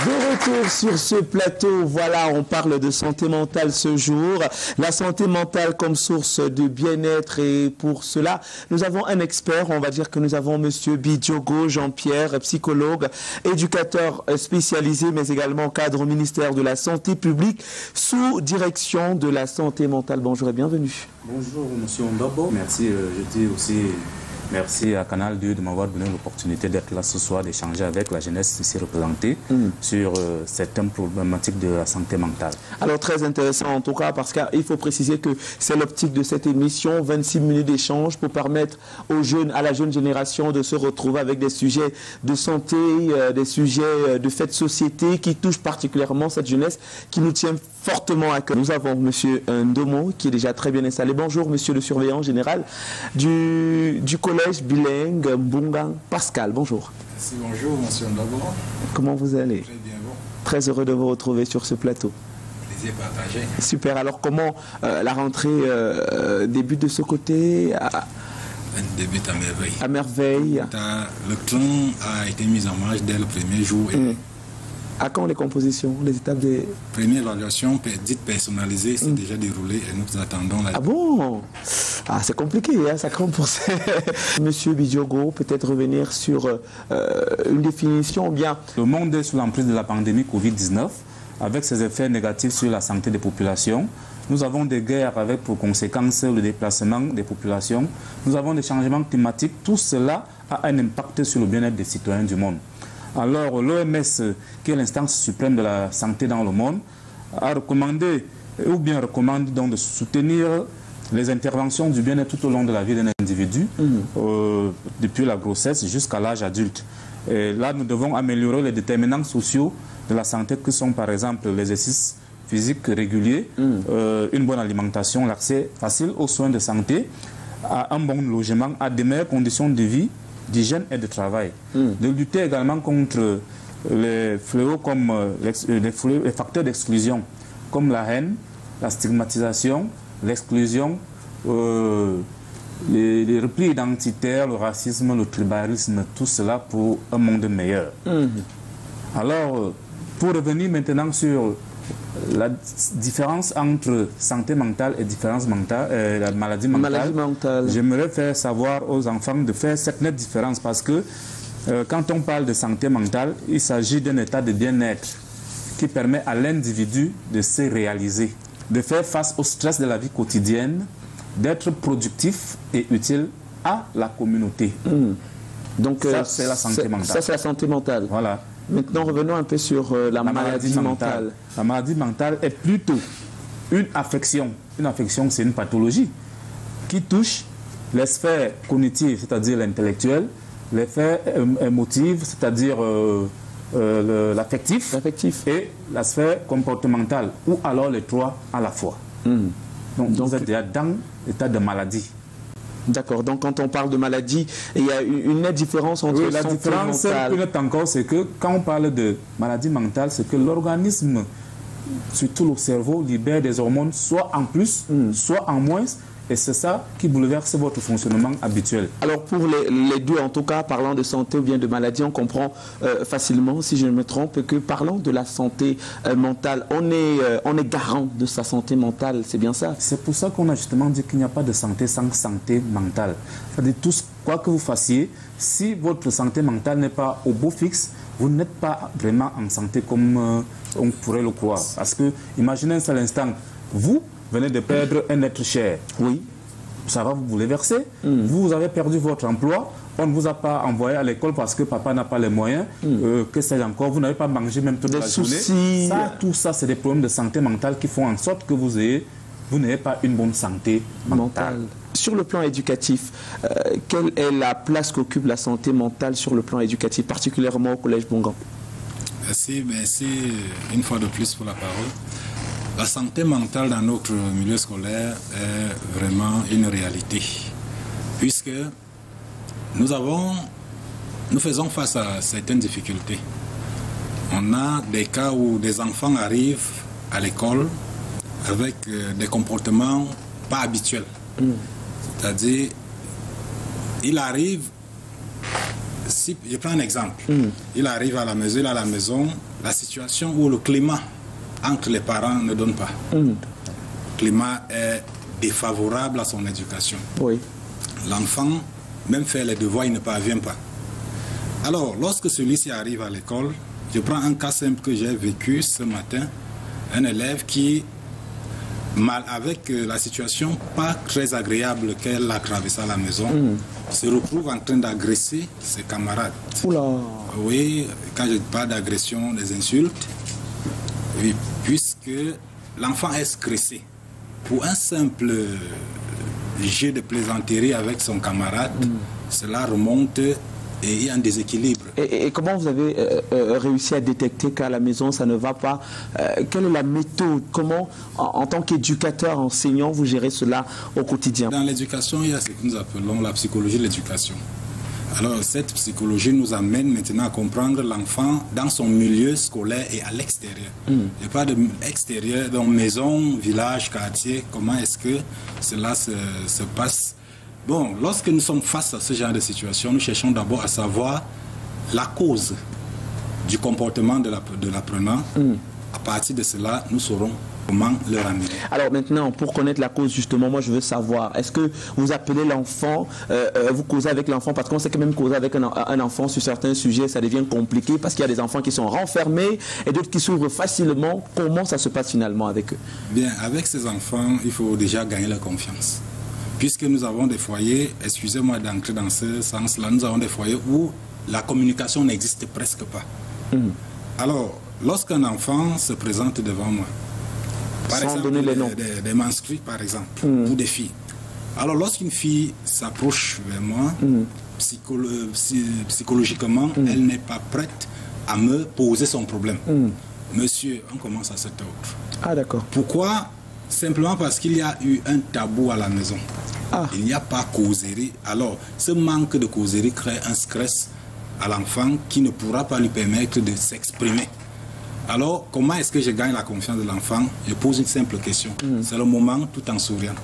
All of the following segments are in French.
De retour sur ce plateau, voilà, on parle de santé mentale ce jour. La santé mentale comme source de bien-être, et pour cela, nous avons un expert. On va dire que nous avons Monsieur Bidiogo Jean-Pierre, psychologue, éducateur spécialisé, mais également cadre au ministère de la Santé publique, sous direction de la santé mentale. Bonjour et bienvenue. Bonjour Monsieur Ondabo, merci. Je dis aussi merci à Canal 2 de m'avoir donné l'opportunité d'être là ce soir, d'échanger avec la jeunesse ici représentée sur certaines problématiques de la santé mentale. Alors très intéressant en tout cas, parce qu'il faut préciser que c'est l'optique de cette émission, 26 minutes d'échange pour permettre aux jeunes, à la jeune génération de se retrouver avec des sujets de santé, des sujets de fait de société qui touchent particulièrement cette jeunesse qui nous tient fortement à cœur. Nous avons Monsieur Ndomo qui est déjà très bien installé. Bonjour Monsieur le surveillant général du collège bilingue Mbungan Pascal. Bonjour. Merci, bonjour Monsieur Ndomo. Comment vous allez? Très bien, bon. Très heureux de vous retrouver sur ce plateau. Plaisir partagé. Super. Alors comment la rentrée débute de ce côté? Elle débute à merveille. À merveille. Le train a été mis en marche dès le premier jour. Et à quand les compositions, les étapes des... Première évaluation dite personnalisée s'est déjà déroulée et nous attendons la... Ah bon? Ah, c'est compliqué, hein, ça craint pour ça. Monsieur Bidiogo, peut-être revenir sur une définition ou bien... Le monde est sous l'emprise de la pandémie Covid-19, avec ses effets négatifs sur la santé des populations. Nous avons des guerres avec pour conséquence le déplacement des populations. Nous avons des changements climatiques. Tout cela a un impact sur le bien-être des citoyens du monde. Alors, l'OMS, qui est l'instance suprême de la santé dans le monde, a recommandé, ou bien recommande donc de soutenir les interventions du bien-être tout au long de la vie d'un individu, depuis la grossesse jusqu'à l'âge adulte. Et là, nous devons améliorer les déterminants sociaux de la santé, que sont par exemple l'exercice physique régulier, une bonne alimentation, l'accès facile aux soins de santé, à un bon logement, à des meilleures conditions de vie, d'hygiène et de travail. De lutter également contre les fléaux comme les facteurs d'exclusion, comme la haine, la stigmatisation, l'exclusion, les replis identitaires, le racisme, le tribalisme, tout cela pour un monde meilleur. Alors, pour revenir maintenant sur la différence entre santé mentale et la maladie mentale, j'aimerais faire savoir aux enfants de faire cette nette différence, parce que quand on parle de santé mentale, il s'agit d'un état de bien-être qui permet à l'individu de se réaliser, de faire face au stress de la vie quotidienne, d'être productif et utile à la communauté. Donc ça, c'est la santé mentale. Ça, c'est la santé mentale. Voilà. Maintenant, revenons un peu sur la maladie mentale. La maladie mentale est plutôt une affection. Une affection, c'est une pathologie qui touche les sphères cognitives, c'est-à-dire l'intellectuel, les sphères émotives, c'est-à-dire l'affectif, et la sphère comportementale, ou alors les trois à la fois. Donc vous êtes dans l'état de maladie. D'accord, donc quand on parle de maladie, il y a une nette différence entre la différence peut-être encore, c'est que quand on parle de maladie mentale, c'est que l'organisme, surtout le cerveau, libère des hormones, soit en plus, soit en moins, et c'est ça qui bouleverse votre fonctionnement habituel. Alors pour les deux, en tout cas, parlant de santé ou bien de maladie, on comprend facilement, si je ne me trompe, que parlant de la santé mentale, on est garant de sa santé mentale, c'est bien ça? C'est pour ça qu'on a justement dit qu'il n'y a pas de santé sans santé mentale. C'est-à-dire, quoi que vous fassiez, si votre santé mentale n'est pas au beau fixe, vous n'êtes pas vraiment en santé comme on pourrait le croire. Parce que, imaginez un seul instant, vous venez de perdre un être cher. Oui. Ça va vous bouleverser. Vous avez perdu votre emploi. On ne vous a pas envoyé à l'école parce que papa n'a pas les moyens. Que sais-je encore. Vous n'avez pas mangé même toute la journée. Tout ça, c'est des problèmes de santé mentale qui font en sorte que vous n'ayez pas une bonne santé mentale. Sur le plan éducatif, quelle est la place qu'occupe la santé mentale sur le plan éducatif, particulièrement au Collège Mbungan? Merci une fois de plus pour la parole. La santé mentale dans notre milieu scolaire est vraiment une réalité, puisque nous faisons face à certaines difficultés. On a des cas où des enfants arrivent à l'école avec des comportements pas habituels. C'est-à-dire, il arrive, si je prends un exemple, il arrive à la maison, la situation où le climat entre les parents ne donne pas. Le climat est défavorable à son éducation. Oui. L'enfant, même faire les devoirs, il ne parvient pas. Alors, lorsque celui-ci arrive à l'école, je prends un cas simple que j'ai vécu ce matin. Un élève qui, mal avec la situation pas très agréable qu'elle a traversée à la maison, se retrouve en train d'agresser ses camarades. Oula. Oui, quand je parle d'agression, des insultes, oui, puisque l'enfant est stressé. Pour un simple jeu de plaisanterie avec son camarade, cela remonte et il y a un déséquilibre. Et comment vous avez réussi à détecter qu'à la maison ça ne va pas? Quelle est la méthode? Comment, en tant qu'éducateur, enseignant, vous gérez cela au quotidien? Dans l'éducation, il y a ce que nous appelons la psychologie de l'éducation. Alors cette psychologie nous amène maintenant à comprendre l'enfant dans son milieu scolaire et à l'extérieur. Il n'y a pas de extérieur, donc maison, village, quartier, comment est-ce que cela se passe? Bon, lorsque nous sommes face à ce genre de situation, nous cherchons d'abord à savoir la cause du comportement de l'apprenant. À partir de cela, nous saurons comment le ramener. Alors maintenant, pour connaître la cause, justement, moi je veux savoir, est-ce que vous appelez l'enfant, vous causez avec l'enfant, parce qu'on sait que même causer avec un enfant sur certains sujets, ça devient compliqué, parce qu'il y a des enfants qui sont renfermés et d'autres qui s'ouvrent facilement. Comment ça se passe finalement avec eux? Bien, avec ces enfants, il faut déjà gagner leur confiance. Puisque nous avons des foyers, excusez-moi d'entrer dans ce sens-là, nous avons des foyers où la communication n'existe presque pas. Alors, lorsqu'un enfant se présente devant moi, par exemple, des menstrues par exemple, ou des filles. Alors, lorsqu'une fille s'approche vers moi, psychologiquement, elle n'est pas prête à me poser son problème. Monsieur, on commence à cette heure. Ah, d'accord. Pourquoi? Simplement parce qu'il y a eu un tabou à la maison. Il n'y a pas causerie. Alors, ce manque de causerie crée un stress à l'enfant qui ne pourra pas lui permettre de s'exprimer. Alors, comment est-ce que je gagne la confiance de l'enfant? Je pose une simple question. C'est le moment tout en souriant.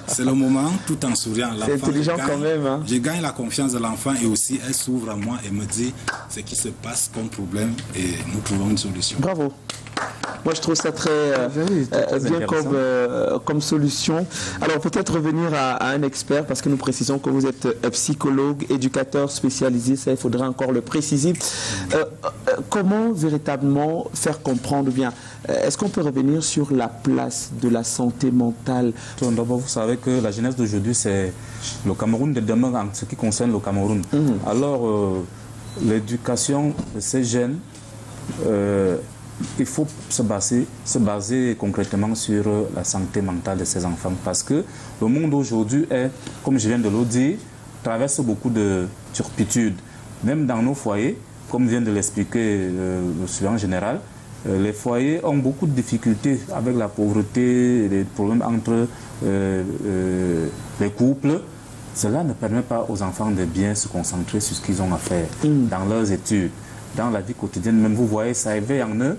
C'est le moment tout en souriant. C'est intelligent quand même. Hein? Je gagne la confiance de l'enfant et aussi elle s'ouvre à moi et me dit ce qui se passe comme problème et nous trouvons une solution. Bravo. Moi, je trouve ça très bien comme solution. Alors, peut-être revenir à un expert, parce que nous précisons que vous êtes psychologue, éducateur spécialisé, ça, il faudra encore le préciser. Comment véritablement faire comprendre bien? Est-ce qu'on peut revenir sur la place de la santé mentale? D'abord, vous savez que la jeunesse d'aujourd'hui, c'est le Cameroun de demain en ce qui concerne le Cameroun. Alors, l'éducation de ces jeunes, il faut se baser concrètement sur la santé mentale de ces enfants, parce que le monde aujourd'hui est, comme je viens de le dire, traverse beaucoup de turpitudes. Même dans nos foyers, comme vient de l'expliquer le suivant général, les foyers ont beaucoup de difficultés avec la pauvreté, les problèmes entre les couples. Cela ne permet pas aux enfants de bien se concentrer sur ce qu'ils ont à faire dans leurs études. Dans la vie quotidienne, même vous voyez, ça éveille en eux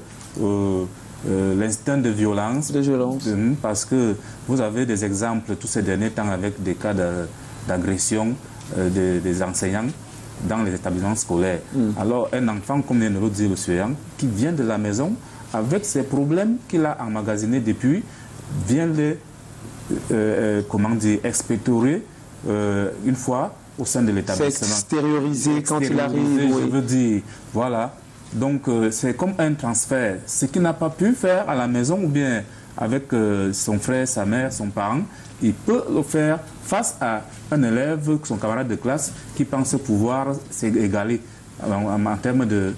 l'instinct de violence. Parce que vous avez des exemples tous ces derniers temps avec des cas d'agression des enseignants dans les établissements scolaires. Alors un enfant, comme vient de le dire le suivant, qui vient de la maison avec ses problèmes qu'il a emmagasinés depuis, vient les expectorer une fois au sein de l'établissement. C'est extériorisé quand il arrive. Je veux dire, voilà. Donc, c'est comme un transfert. Ce qu'il n'a pas pu faire à la maison ou bien avec son frère, sa mère, son parent, il peut le faire face à un élève, son camarade de classe, qui pense pouvoir s'égaler en termes de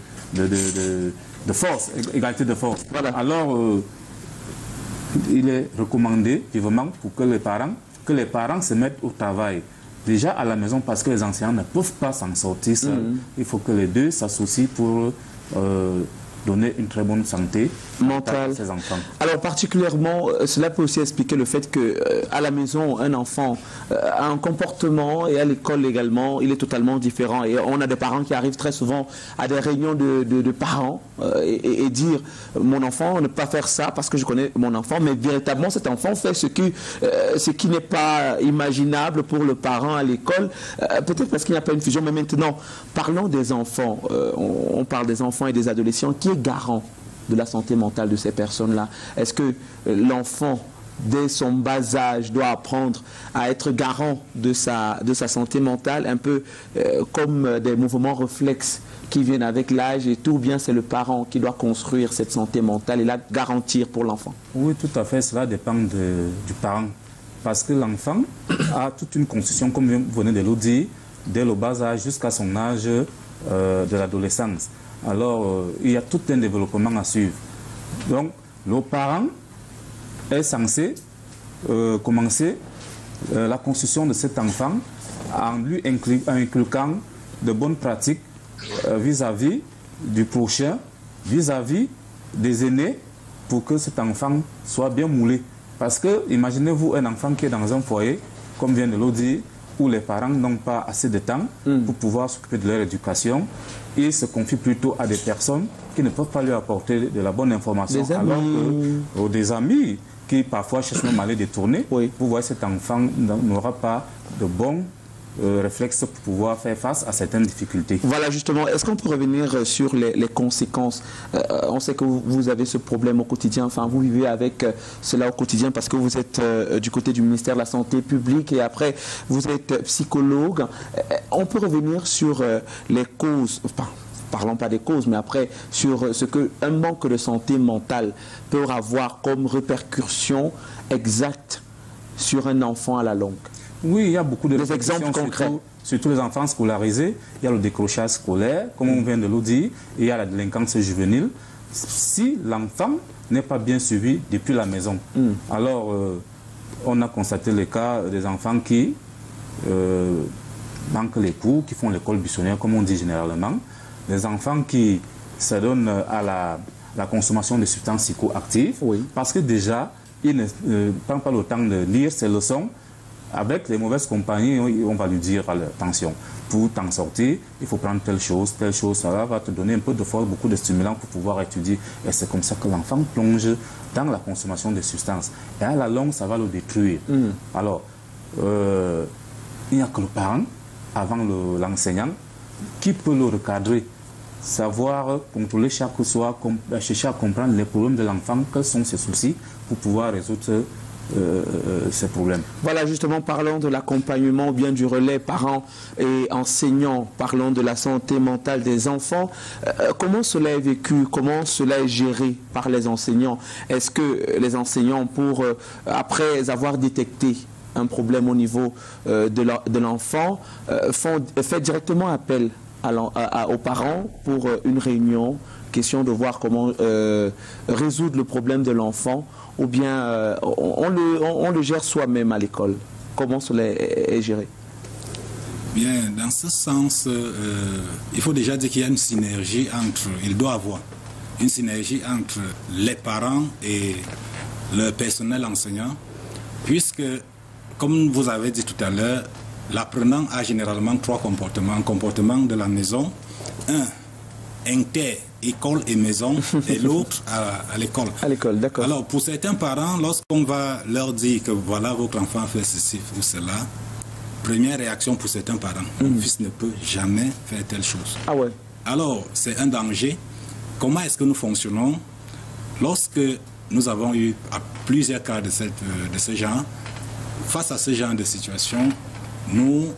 force, égalité de force. Voilà. Alors, il est recommandé vivement pour que les parents se mettent au travail. Déjà à la maison, parce que les enseignants ne peuvent pas s'en sortir seuls. Il faut que les deux s'associent pour donner une très bonne santé mentale de ces enfants. Alors particulièrement, cela peut aussi expliquer le fait que à la maison, un enfant a un comportement et à l'école également, il est totalement différent. Et on a des parents qui arrivent très souvent à des réunions de parents et dire mon enfant ne pas faire ça parce que je connais mon enfant, mais véritablement cet enfant fait ce qui n'est pas imaginable pour le parent à l'école, peut-être parce qu'il n'y a pas une fusion. Mais maintenant, parlons des enfants. On parle des enfants et des adolescents. Qui est garant de la santé mentale de ces personnes-là? Est-ce que l'enfant, dès son bas âge, doit apprendre à être garant de sa santé mentale, un peu comme des mouvements réflexes qui viennent avec l'âge et tout, ou bien c'est le parent qui doit construire cette santé mentale et la garantir pour l'enfant? Oui, tout à fait, cela dépend du parent. Parce que l'enfant a toute une construction, comme vous venez de le dire, dès le bas âge jusqu'à son âge de l'adolescence. Alors, il y a tout un développement à suivre. Donc, le parent est censé commencer la construction de cet enfant en lui inculquant de bonnes pratiques vis-à-vis du prochain, vis-à-vis des aînés, pour que cet enfant soit bien moulé. Parce que, imaginez-vous un enfant qui est dans un foyer, comme vient de le dire, où les parents n'ont pas assez de temps pour pouvoir s'occuper de leur éducation. Ils se confient plutôt à des personnes qui ne peuvent pas lui apporter de la bonne information. Alors que des amis qui parfois cherchent même à les détourner, vous voyez, cet enfant n'aura pas de bons réflexes pour pouvoir faire face à certaines difficultés. Voilà, justement, est-ce qu'on peut revenir sur les conséquences? On sait que vous avez ce problème au quotidien, enfin vous vivez avec cela au quotidien parce que vous êtes du côté du ministère de la Santé publique et après vous êtes psychologue. On peut revenir sur les causes, enfin, parlons pas des causes, mais après sur ce qu'un manque de santé mentale peut avoir comme répercussion exacte sur un enfant à la longue? Oui, il y a beaucoup de exemples concrets. Surtout les enfants scolarisés. Il y a le décrochage scolaire, comme on vient de le dire, et il y a la délinquance juvénile. Si l'enfant n'est pas bien suivi depuis la maison, alors on a constaté le cas des enfants qui manquent les cours, qui font l'école buissonnière, comme on dit généralement. Des enfants qui se donnent à la consommation de substances psychoactives, parce que déjà, ils ne prennent pas le temps de lire ces leçons. Avec les mauvaises compagnies, on va lui dire, attention, pour t'en sortir, il faut prendre telle chose, ça va te donner un peu de force, beaucoup de stimulants pour pouvoir étudier. Et c'est comme ça que l'enfant plonge dans la consommation de substances. Et à la longue, ça va le détruire. Alors, il n'y a que le parent, avant l'enseignant, qui peut le recadrer, savoir contrôler chaque soir, chercher à comprendre les problèmes de l'enfant, quels sont ses soucis, pour pouvoir résoudre ces problèmes. Voilà, justement, parlons de l'accompagnement ou bien du relais parents et enseignants, parlons de la santé mentale des enfants. Comment cela est vécu, comment cela est géré par les enseignants? Est-ce que les enseignants, après avoir détecté un problème au niveau de l'enfant, fait directement appel aux parents pour une réunion, question de voir comment résoudre le problème de l'enfant, ou bien on le gère soi-même à l'école? Comment cela est géré? Bien, dans ce sens, il faut déjà dire qu'il y a une synergie il doit y avoir une synergie entre les parents et le personnel enseignant, puisque, comme vous avez dit tout à l'heure, l'apprenant a généralement trois comportements. Un comportement de la maison, un inter-école et maison, et l'autre à l'école. À l'école, d'accord. Alors, pour certains parents, lorsqu'on va leur dire que voilà, votre enfant fait ceci ou cela, première réaction pour certains parents, mon fils ne peut jamais faire telle chose. Ah ouais. Alors, c'est un danger. Comment est-ce que nous fonctionnons? Lorsque nous avons eu à plusieurs cas de ce genre, face à ce genre de situation, nous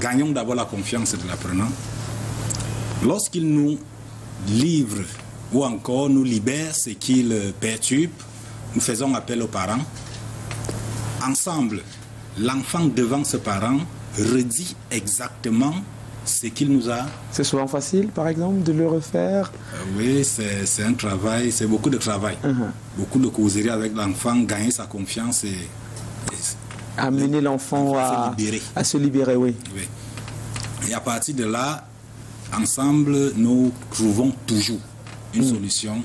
gagnons d'abord la confiance de l'apprenant. Lorsqu'il nous livre ou encore nous libère ce qui le perturbe, nous faisons appel aux parents. Ensemble, l'enfant devant ce parent redit exactement ce qu'il nous a. C'est souvent facile, par exemple, de le refaire? Oui, c'est un travail, c'est beaucoup de travail. Beaucoup de causerie avec l'enfant, gagner sa confiance et amener l'enfant à se libérer, oui. Et à partir de là, ensemble, nous trouvons toujours une solution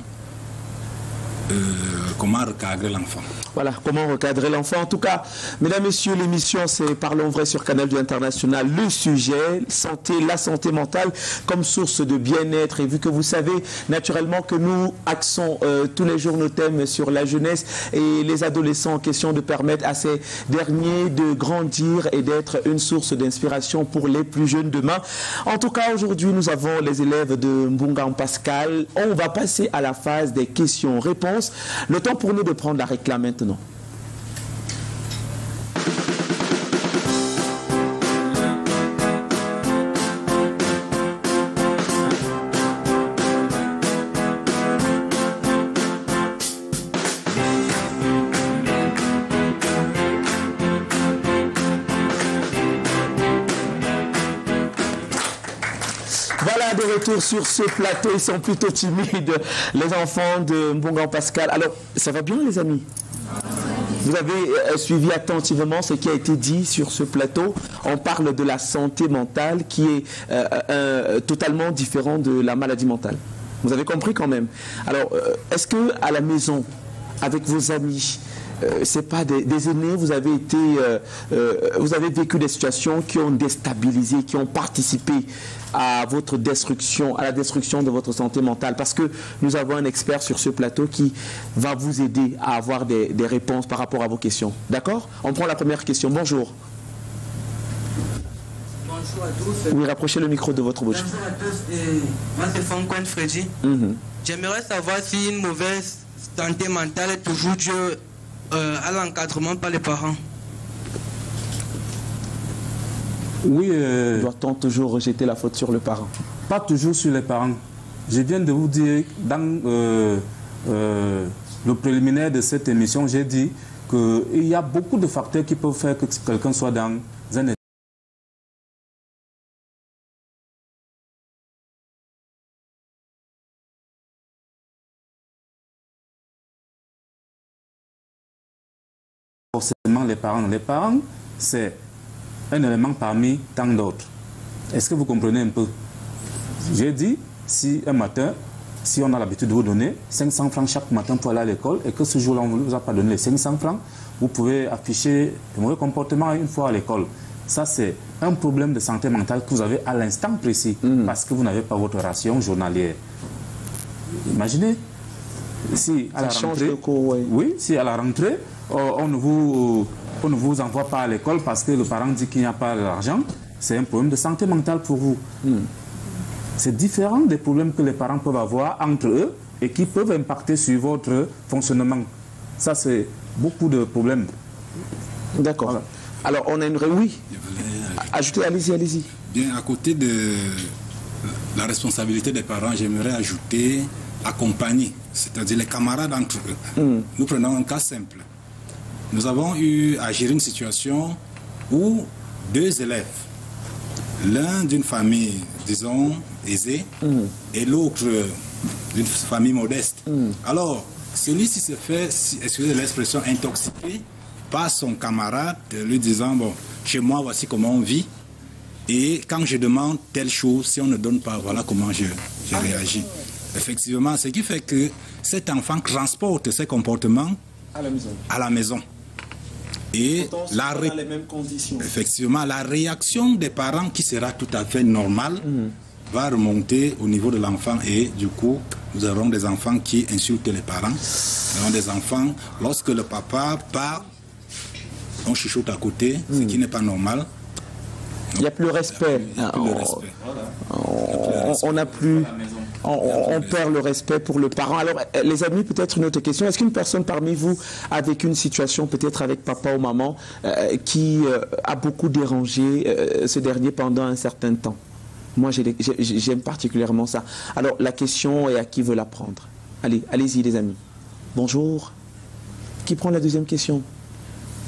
comment recadrer l'enfant. Voilà, comment recadrer l'enfant. En tout cas, mesdames, messieurs, l'émission, c'est Parlons Vrai sur Canal du International. Le sujet, santé, la santé mentale comme source de bien-être. Et vu que vous savez, naturellement, que nous axons tous les jours nos thèmes sur la jeunesse et les adolescents en question de permettre à ces derniers de grandir et d'être une source d'inspiration pour les plus jeunes demain. En tout cas, aujourd'hui, nous avons les élèves de Mbunga Pascal. On va passer à la phase des questions-réponses. Le temps pour nous de prendre la réclame maintenant. Voilà, de retour sur ce plateau, ils sont plutôt timides, les enfants de Mbunga Pascal. Alors, ça va bien les amis? Vous avez suivi attentivement ce qui a été dit sur ce plateau. On parle de la santé mentale qui est totalement différent de la maladie mentale. Vous avez compris quand même. Alors, est-ce que à la maison, avec vos amis, c'est pas des aînés, vous avez vécu des situations qui ont déstabilisé, qui ont participé à votre destruction, à la destruction de votre santé mentale, parce que nous avons un expert sur ce plateau qui va vous aider à avoir des réponses par rapport à vos questions. D'accord? On prend la première question. Bonjour. Bonjour à tous. Oui, rapprochez le micro de votre bouche. Bonjour à tous. Moi, c'est Francoine Freddy. J'aimerais savoir si une mauvaise santé mentale est toujours due à l'encadrement par les parents. Oui. Doit-on toujours rejeter la faute sur le parent? Pas toujours sur les parents. Je viens de vous dire, dans le préliminaire de cette émission, j'ai dit qu'il y a beaucoup de facteurs qui peuvent faire que quelqu'un soit dans un état. Forcément les parents. Les parents, c'est un élément parmi tant d'autres. Est-ce que vous comprenez un peu? J'ai dit, si un matin, si on a l'habitude de vous donner 500 francs chaque matin pour aller à l'école et que ce jour-là, on ne vous a pas donné les 500 francs, vous pouvez afficher de mauvais comportements une fois à l'école. Ça, c'est un problème de santé mentale que vous avez à l'instant précis parce que vous n'avez pas votre ration journalière. Imaginez, si à la rentrée, oui, si à la rentrée, on ne vous envoie pas à l'école parce que le parent dit qu'il n'y a pas d'argent, c'est un problème de santé mentale pour vous. C'est différent des problèmes que les parents peuvent avoir entre eux et qui peuvent impacter sur votre fonctionnement. Ça, c'est beaucoup de problèmes. D'accord. Voilà. Alors, on aimerait, oui, ajouter, allez-y. Bien, à côté de la responsabilité des parents, j'aimerais ajouter accompagner, c'est-à-dire les camarades entre eux. Nous prenons un cas simple. Nous avons eu à gérer une situation où deux élèves, l'un d'une famille, disons, aisée, et l'autre d'une famille modeste. Alors, celui-ci se fait, excusez l'expression, intoxiqué par son camarade, lui disant, bon, chez moi, voici comment on vit, et quand je demande telle chose, si on ne donne pas, voilà comment je réagis. Effectivement, ce qui fait que cet enfant transporte ses comportements à la maison. Et dans les mêmes conditions. Effectivement, la réaction des parents qui sera tout à fait normale va remonter au niveau de l'enfant et du coup, nous aurons des enfants qui insultent les parents. Nous aurons des enfants, lorsque le papa part, on chuchote à côté, ce qui n'est pas normal. Il n'y a plus le respect. On n'a plus... On perd le respect pour le parent. Alors, les amis, peut-être une autre question. Est-ce qu'une personne parmi vous a vécu une situation, peut-être avec papa ou maman, qui a beaucoup dérangé ce dernier pendant un certain temps? Moi, j'aime particulièrement ça. Alors, la question est à qui veut la prendre? Allez, allez-y, les amis. Bonjour. Qui prend la deuxième question?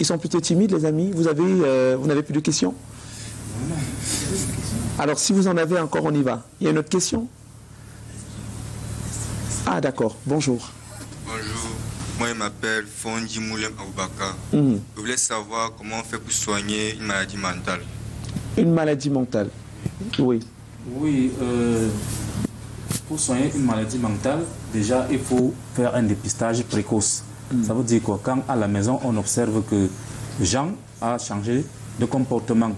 Ils sont plutôt timides, les amis. Vous n'avez plus de questions? Alors, si vous en avez encore, on y va. Il y a une autre question? Ah, d'accord. Bonjour. Bonjour. Moi, je m'appelle Fondi Moulem Aboubaka. Je voulais savoir comment on fait pour soigner une maladie mentale. Une maladie mentale? Oui. Oui. pour soigner une maladie mentale, déjà, il faut faire un dépistage précoce. Ça veut dire quoi? Quand à la maison, on observe que Jean a changé de comportement.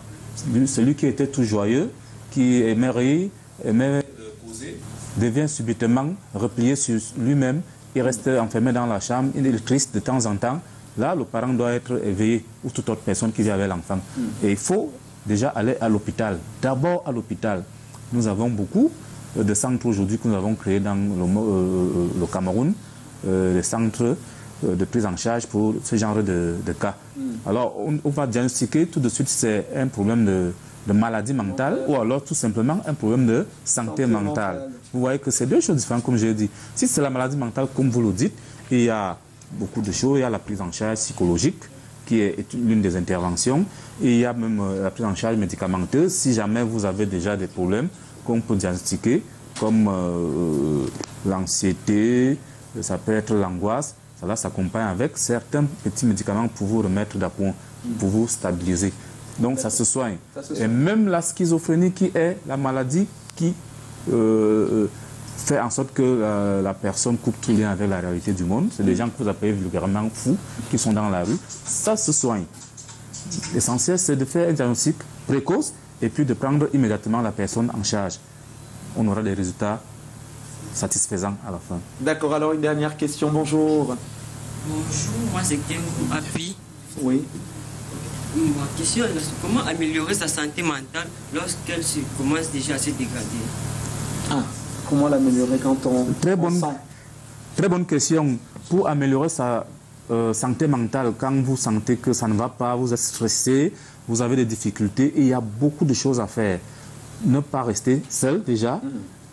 Celui qui était tout joyeux, qui aimait rire, aimait causer, devient subitement replié sur lui-même. Il reste enfermé dans la chambre, il est triste de temps en temps. Là, le parent doit être éveillé, ou toute autre personne qui vit avec l'enfant. Et il faut déjà aller à l'hôpital. D'abord à l'hôpital. Nous avons beaucoup de centres aujourd'hui que nous avons créés dans le Cameroun, des centres de prise en charge pour ce genre de cas. Alors, on va diagnostiquer tout de suite c'est un problème de maladie mentale ou alors tout simplement un problème de santé mentale. Vous voyez que c'est deux choses différentes, comme je l'ai dit. Si c'est la maladie mentale, comme vous le dites, il y a beaucoup de choses. Il y a la prise en charge psychologique, qui est l'une des interventions. Et il y a même la prise en charge médicamenteuse. Si jamais vous avez déjà des problèmes qu'on peut diagnostiquer, comme l'anxiété, ça peut être l'angoisse, cela s'accompagne avec certains petits médicaments pour vous remettre d'aplomb, pour vous stabiliser. Donc ça se soigne. Et même la schizophrénie qui est la maladie qui fait en sorte que la personne coupe tout lien avec la réalité du monde. C'est des gens que vous appelez vulgairement fous, qui sont dans la rue. Ça se soigne. L'essentiel, c'est de faire un diagnostic précoce et puis de prendre immédiatement la personne en charge. On aura des résultats satisfaisants à la fin. D'accord, alors une dernière question. Bonjour. Bonjour, moi c'est Kengo Api. Oui. Ma question est comment améliorer sa santé mentale lorsqu'elle commence déjà à se dégrader? Comment l'améliorer quand on Très bonne question. Pour améliorer sa santé mentale, quand vous sentez que ça ne va pas, vous êtes stressé, vous avez des difficultés, et il y a beaucoup de choses à faire. Ne pas rester seul déjà,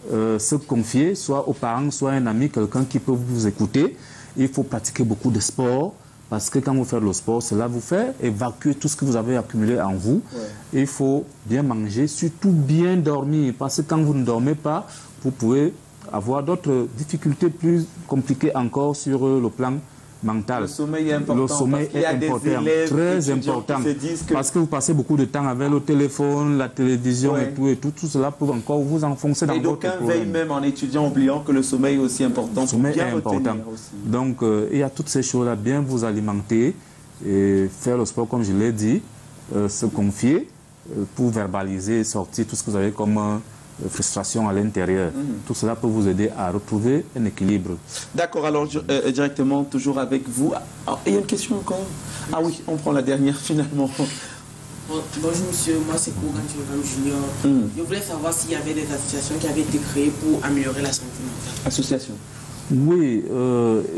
se confier, soit aux parents, soit à un ami, quelqu'un qui peut vous écouter. Il faut pratiquer beaucoup de sport, parce que quand vous faites le sport, cela vous fait évacuer tout ce que vous avez accumulé en vous. Il faut bien manger, surtout bien dormir, parce que quand vous ne dormez pas, vous pouvez avoir d'autres difficultés plus compliquées encore sur le plan mental. Le sommeil est important. Le sommeil est important, très important. Parce que vous passez beaucoup de temps avec le téléphone, la télévision et tout cela peut encore vous enfoncer dans votre problème. Et d'aucuns veillent même en étudiant, oubliant que le sommeil est aussi important. Le sommeil est important. Donc, il y a toutes ces choses-là, bien vous alimenter, et faire le sport comme je l'ai dit, se confier pour verbaliser, sortir tout ce que vous avez comme frustration à l'intérieur. Tout cela peut vous aider à retrouver un équilibre. D'accord, alors directement, toujours avec vous. Il y a une question encore? Ah oui, on prend la dernière finalement. Bonjour monsieur, moi c'est Kouran Junior. Je voulais savoir s'il y avait des associations qui avaient été créées pour améliorer la santé mentale. Associations? Oui,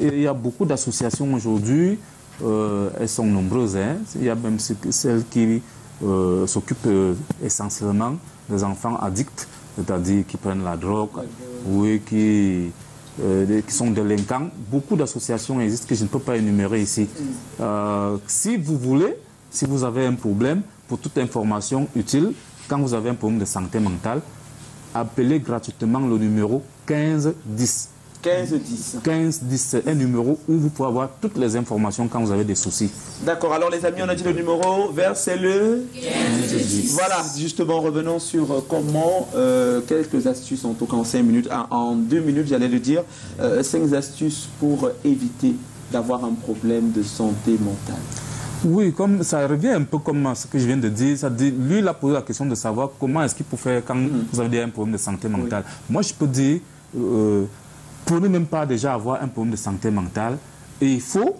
il y a beaucoup d'associations aujourd'hui. Elles sont nombreuses. Il y a même celles qui s'occupent essentiellement des enfants addicts, c'est-à-dire qui prennent la drogue, oui, qui sont délinquants. Beaucoup d'associations existent que je ne peux pas énumérer ici. Si vous voulez, si vous avez un problème, pour toute information utile, quand vous avez un problème de santé mentale, appelez gratuitement le numéro 1510. 1510. 1510, c'est un numéro où vous pouvez avoir toutes les informations quand vous avez des soucis. D'accord, alors les amis, on a dit le numéro, versez le 1510. Voilà, justement, revenons sur comment, quelques astuces, en tout cas en 5 minutes, en 2 minutes, j'allais le dire, 5 astuces pour éviter d'avoir un problème de santé mentale. Oui, comme ça revient un peu comme ce que je viens de dire. Ça dit, lui, il a posé la question de savoir comment est-ce qu'il peut faire quand vous avez un problème de santé mentale. Moi, je peux dire, pour ne même pas déjà avoir un problème de santé mentale, il faut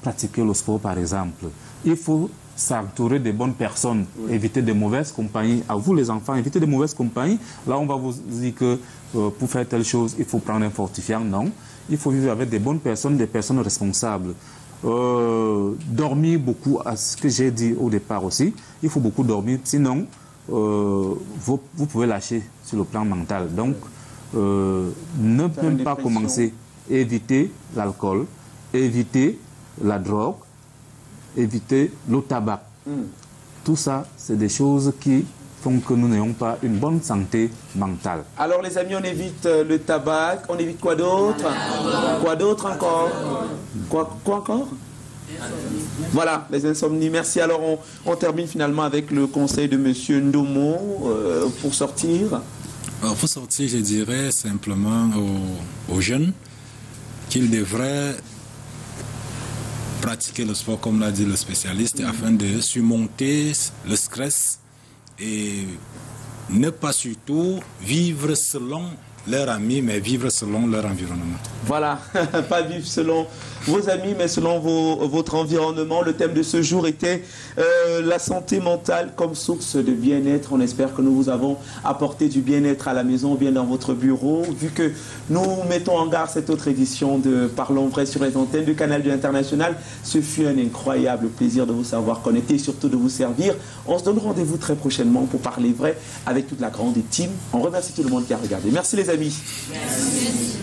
pratiquer le sport, par exemple. Il faut s'entourer des bonnes personnes, éviter des mauvaises compagnies. À vous, les enfants, évitez des mauvaises compagnies. Là, on va vous dire que pour faire telle chose, il faut prendre un fortifiant. Non, il faut vivre avec des bonnes personnes, des personnes responsables. Dormir beaucoup, à ce que j'ai dit au départ aussi. Il faut beaucoup dormir, sinon vous pouvez lâcher sur le plan mental. Donc, ne même pas commencer. Éviter l'alcool, éviter la drogue, éviter le tabac. Tout ça, c'est des choses qui font que nous n'ayons pas une bonne santé mentale. Alors les amis, on évite le tabac, on évite quoi d'autre? Quoi d'autre encore? Quoi encore? Voilà, les insomnies. Merci. Alors on termine finalement avec le conseil de M. Ndomo pour sortir. Alors, pour sortir, je dirais simplement aux jeunes qu'ils devraient pratiquer le sport, comme l'a dit le spécialiste, afin de surmonter le stress et ne pas surtout vivre selon leurs amis, mais vivre selon leur environnement. Voilà, pas vivre selon vos amis, mais selon votre environnement. Le thème de ce jour était la santé mentale comme source de bien-être. On espère que nous vous avons apporté du bien-être à la maison ou bien dans votre bureau. Vu que nous mettons en garde cette autre édition de Parlons Vrai sur les antennes du Canal du International, ce fut un incroyable plaisir de vous savoir connecter et surtout de vous servir. On se donne rendez-vous très prochainement pour parler vrai avec toute la grande team. On remercie tout le monde qui a regardé. Merci les amis. Merci.